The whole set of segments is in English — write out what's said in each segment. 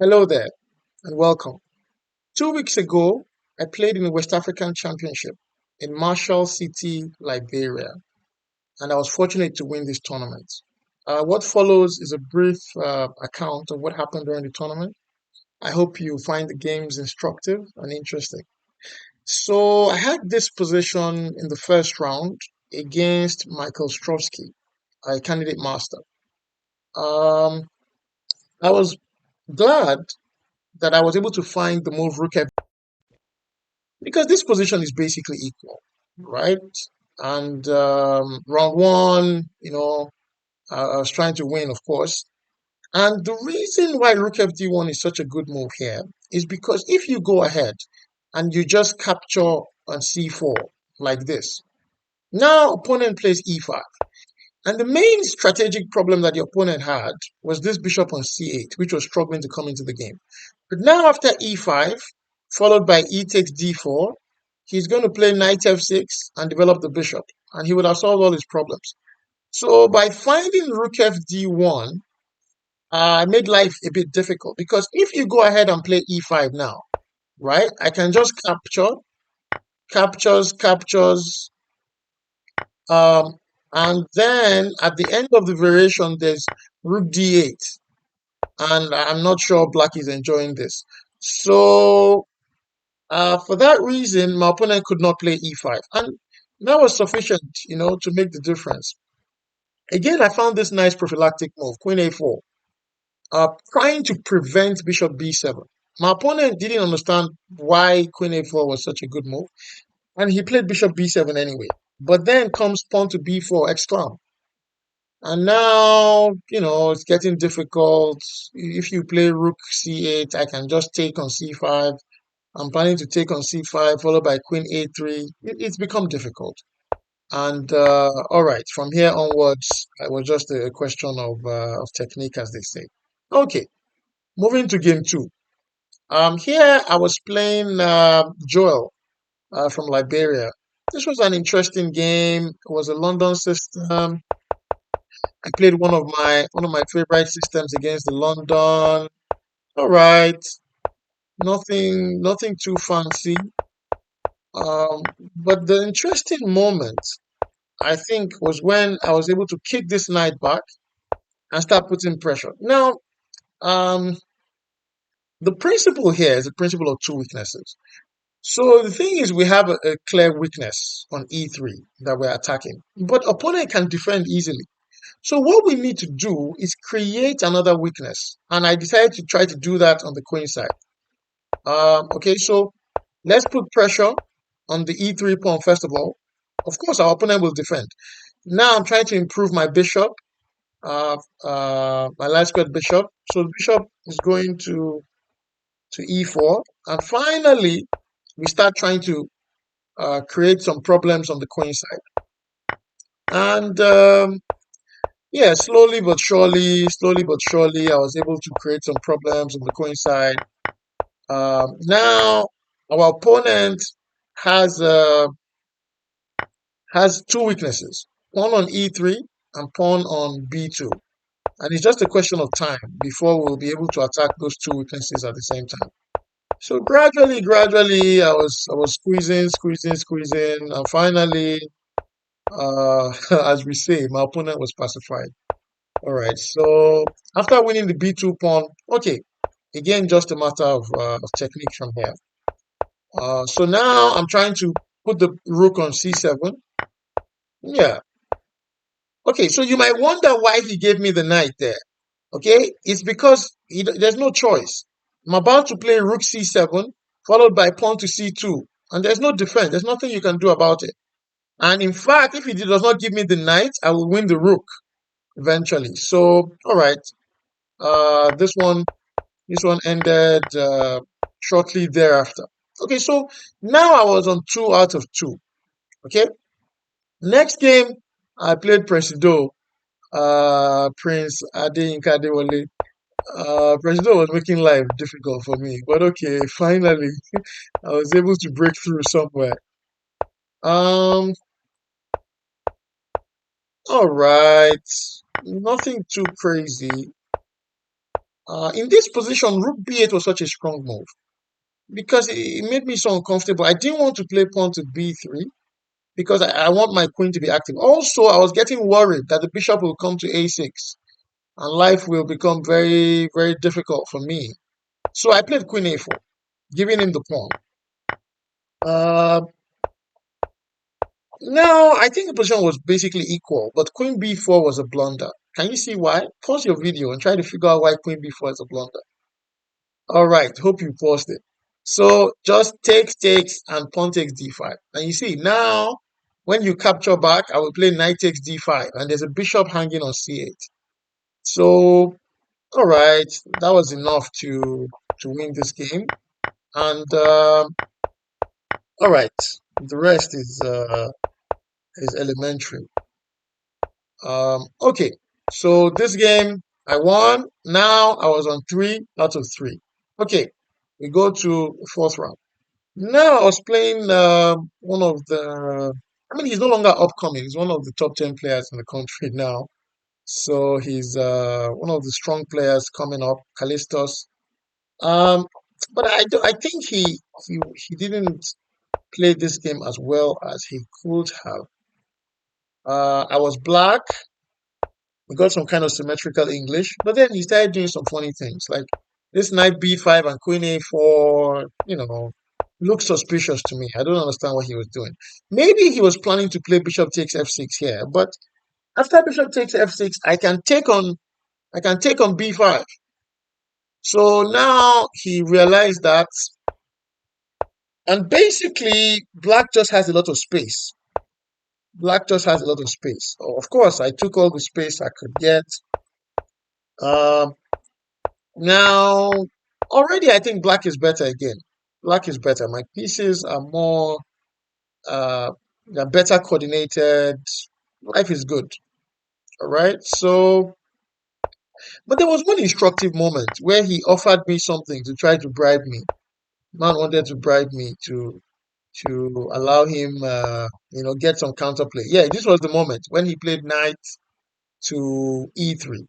Hello there and welcome. 2 weeks ago, I played in the West African Championship in Marshall City, Liberia, and I was fortunate to win this tournament. What follows is a brief account of what happened during the tournament. I hope you find the games instructive and interesting. So, I had this position in the first round against Michael Strovsky, a candidate master. Um, I was glad that I was able to find the move Rook because this position is basically equal, right? And round one, I was trying to win, of course. And the reason why Rook FD1 is such a good move here is because if you go ahead and you just capture on C4 like this, now opponent plays E5. And the main strategic problem that the opponent had was this bishop on C8, which was struggling to come into the game. But now after E5, followed by E takes D4, he's going to play knight F6 and develop the bishop, and he would have solved all his problems. So by finding Rook FD1, I made life a bit difficult because if you go ahead and play E5 now, right, I can just captures, um, and then at the end of the variation, there's Rook D8, and I'm not sure Black is enjoying this. So for that reason, my opponent could not play e5, and that was sufficient, to make the difference. Again, I found this nice prophylactic move, Queen a4, trying to prevent Bishop b7. My opponent didn't understand why Queen a4 was such a good move, and he played Bishop b7 anyway. But then comes pawn to b4 exclam. And now, it's getting difficult. If you play Rook c8, I can just take on c5. I'm planning to take on c5, followed by Queen a3. It's become difficult. And all right, from here onwards, it was just a question of technique, as they say. Okay, moving to game two. Here I was playing Joel from Liberia. This was an interesting game. It was a London system. I played one of my favorite systems against the London. All right, nothing too fancy. Um, but the interesting moment, I think, was when I was able to kick this knight back and start putting pressure. Now, um, the principle here is the principle of two weaknesses. So the thing is, we have a clear weakness on e3 that we're attacking, but opponent can defend easily. So what we need to do is create another weakness, and I decided to try to do that on the queen side. Okay, so let's put pressure on the e3 pawn first of all. Of course, our opponent will defend. Now I'm trying to improve my bishop, my light squared bishop. So the bishop is going to e4, and finally we start trying to create some problems on the queen side. And yeah, slowly but surely, I was able to create some problems on the queen side. Now our opponent has uh, has two weaknesses: pawn on e3 and pawn on b2. And it's just a question of time before we'll be able to attack those two weaknesses at the same time. So gradually, I was squeezing, and finally, as we say, my opponent was pacified. All right. So after winning the b2 pawn, okay, again, just a matter of technique from here. So now I'm trying to put the rook on c7. Yeah. Okay. So you might wonder why he gave me the knight there. Okay, it's because there's no choice. I'm about to play rook c7, followed by pawn to c2, and there's no defense. There's nothing you can do about it. And in fact, if he does not give me the knight, I will win the rook eventually. So, all right, this one ended shortly thereafter. Okay, so now I was on 2 out of 2. Okay, next game I played Presido, Prince Adeyinka Adewale. President was making life difficult for me, but okay, finally, I was able to break through somewhere. Um, all right, nothing too crazy. In this position, rook b8 was such a strong move because it made me so uncomfortable. I didn't want to play pawn to b3 because I want my queen to be active. Also, I was getting worried that the bishop will come to a6 and life will become very, very difficult for me. So I played queen a4, giving him the pawn. Uh, Now, I think the position was basically equal, but queen b4 was a blunder. Can you see why? Pause your video and try to figure out why queen b4 is a blunder. All right, hope you paused it. So just takes, and pawn takes d5. And you see, now, when you capture back, I will play knight takes d5, and there's a bishop hanging on c8. So, all right, that was enough to win this game. And all right, the rest is elementary. Okay, so this game I won. Now I was on 3 out of 3. Okay, we go to fourth round. Now I was playing one of the. I mean, he's no longer upcoming. He's one of the top 10 players in the country now. So he's one of the strong players coming up, Callistos. Um, but I think he didn't play this game as well as he could have. I was black. We got some kind of symmetrical English, but then he started doing some funny things like this knight b5 and queen a4, looks suspicious to me. I don't understand what he was doing. Maybe he was planning to play bishop takes f6 here, but after bishop takes f6, I can take on b5. So now he realized that, and basically black just has a lot of space. Black just has a lot of space. Of course, I took all the space I could get. Um, Now, already I think black is better again. Black is better. My pieces are more, uh, they're better coordinated. Life is good. All right. So, but there was one instructive moment where he offered me something to try to bribe me. Man wanted to bribe me to allow him, get some counterplay. Yeah, this was the moment when he played knight to e3.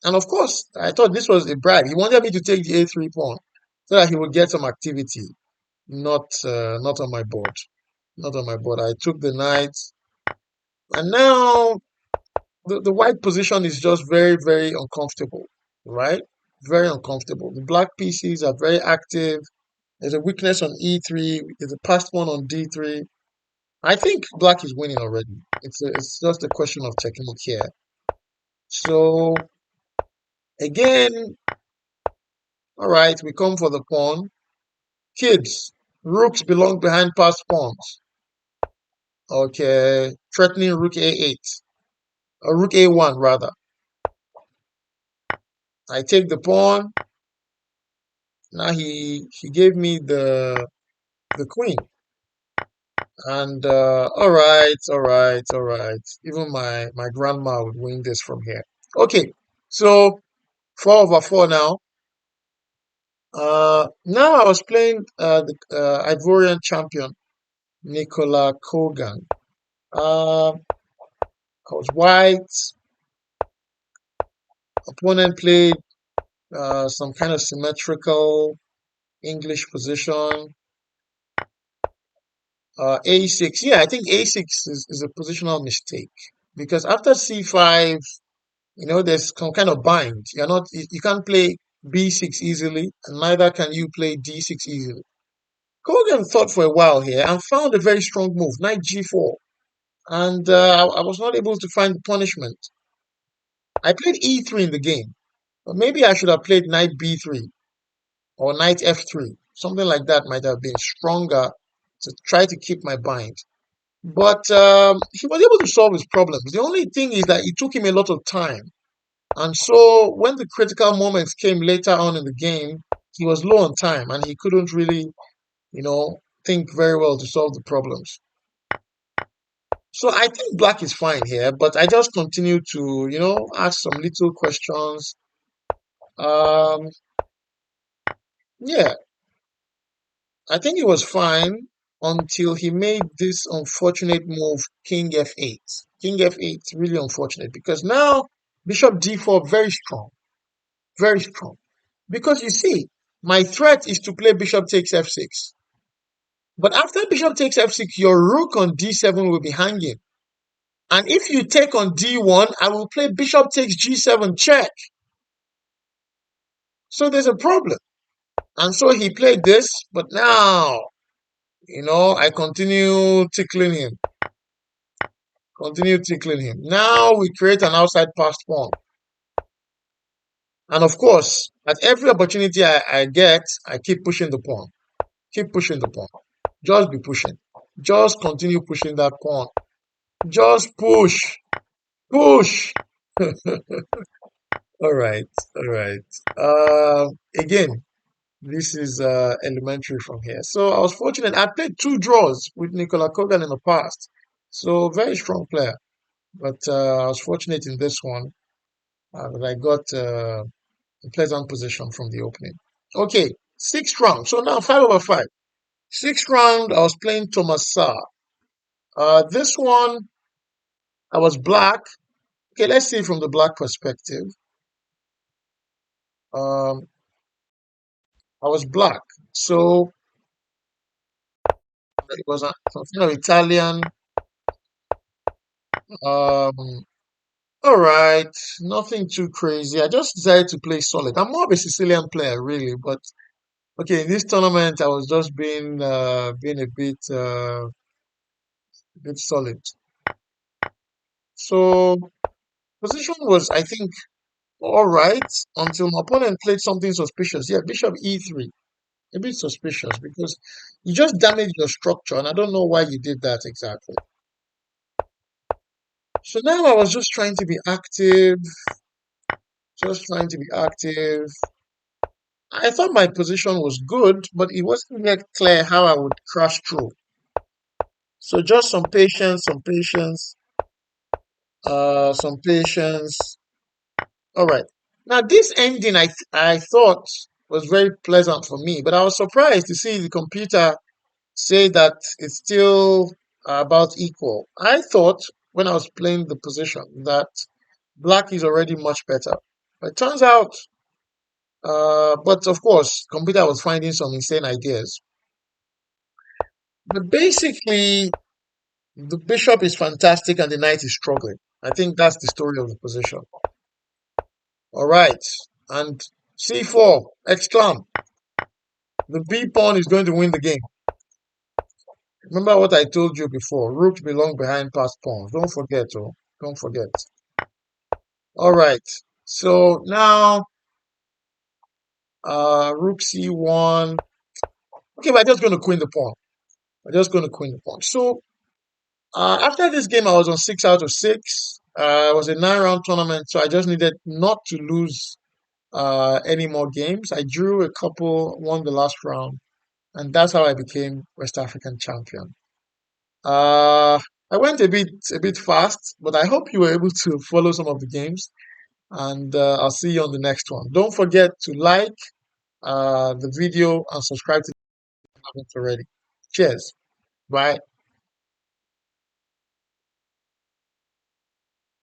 And of course, I thought this was a bribe. He wanted me to take the a3 pawn so that he would get some activity. Not on my board. Not on my board. I took the knight, and now the white position is just very, very uncomfortable, right? Very uncomfortable. The black pieces are very active. There's a weakness on e3. There's a passed one on d3. I think black is winning already. It's just a question of technique here. So again, all right, we come for the pawn. Kids, rooks belong behind passed pawns. Okay, threatening rook a8. Or rook a1 rather. I take the pawn. Now he gave me the queen. And all right. Even my grandma would win this from here. Okay, so 4/4 now. Now I was playing the Ivorian champion Nicola Kogan. I was white. Opponent played some kind of symmetrical English position. A6. Yeah, I think A6 is a positional mistake because after C5, there's some kind of bind. You can't play B6 easily, and neither can you play D6 easily. Kogan thought for a while here and found a very strong move, knight G4, and I was not able to find the punishment. I played E3 in the game, but maybe I should have played knight B3 or knight F3. Something like that might have been stronger to try to keep my bind. But he was able to solve his problems. The only thing is that it took him a lot of time. And so when the critical moments came later on in the game, he was low on time and he couldn't really, think very well to solve the problems. So I think black is fine here, but I just continue to, ask some little questions. Um, yeah, I think it was fine until he made this unfortunate move, King F8. King F8, really unfortunate because now Bishop D4, very strong, very strong. Because you see, my threat is to play bishop takes f6. But after bishop takes f6, your rook on d7 will be hanging. And if you take on d1, I will play bishop takes g7 check. So there's a problem. And so he played this, but now, I continue tickling him. Continue tickling him. Now we create an outside passed pawn. And of course, at every opportunity I get, I keep pushing the pawn. Keep pushing the pawn. Just be pushing. Just continue pushing that pawn. Just push. Push. All right. All right. Again, this is elementary from here. So I was fortunate. I played 2 draws with Nikola Kogan in the past. So very strong player. But I was fortunate in this one that I got a pleasant position from the opening. Okay, 6th round. So now 5/5. 6th round, I was playing Thomas Saar. This one, I was black. Okay, let's see from the black perspective. Um, I was black. So it was some kind of Italian. Um, all right, nothing too crazy. I just decided to play solid. I'm more of a Sicilian player, really, but okay, in this tournament, I was just being a bit solid. So position was, I think, all right until my opponent played something suspicious. Yeah, Bishop E3. A bit suspicious because you just damaged your structure, and I don't know why you did that exactly. So now I was just trying to be active, just trying to be active. I thought my position was good, but it wasn't yet clear how I would crash through. So just some patience, some patience. All right. Now this ending, I thought was very pleasant for me, but I was surprised to see the computer say that it's still about equal. I thought when I was playing the position that black is already much better. But it turns out, but of course, computer was finding some insane ideas. But basically, the bishop is fantastic and the knight is struggling. I think that's the story of the position. All right. And c4, exclam. The b pawn is going to win the game. Remember what I told you before. Rooks belong behind passed pawns. Don't forget, oh. Don't forget. All right. So now, rook c1. Okay, we're just going to queen the pawn. We're just going to queen the pawn. So after this game, I was on 6 out of 6. It was a 9-round tournament, so I just needed not to lose any more games. I drew a couple, won the last round, and that's how I became West African champion. Uh, I went a bit fast, but I hope you were able to follow some of the games. And I'll see you on the next one. Don't forget to like the video and subscribe to the channel if you haven't already. Cheers. Bye.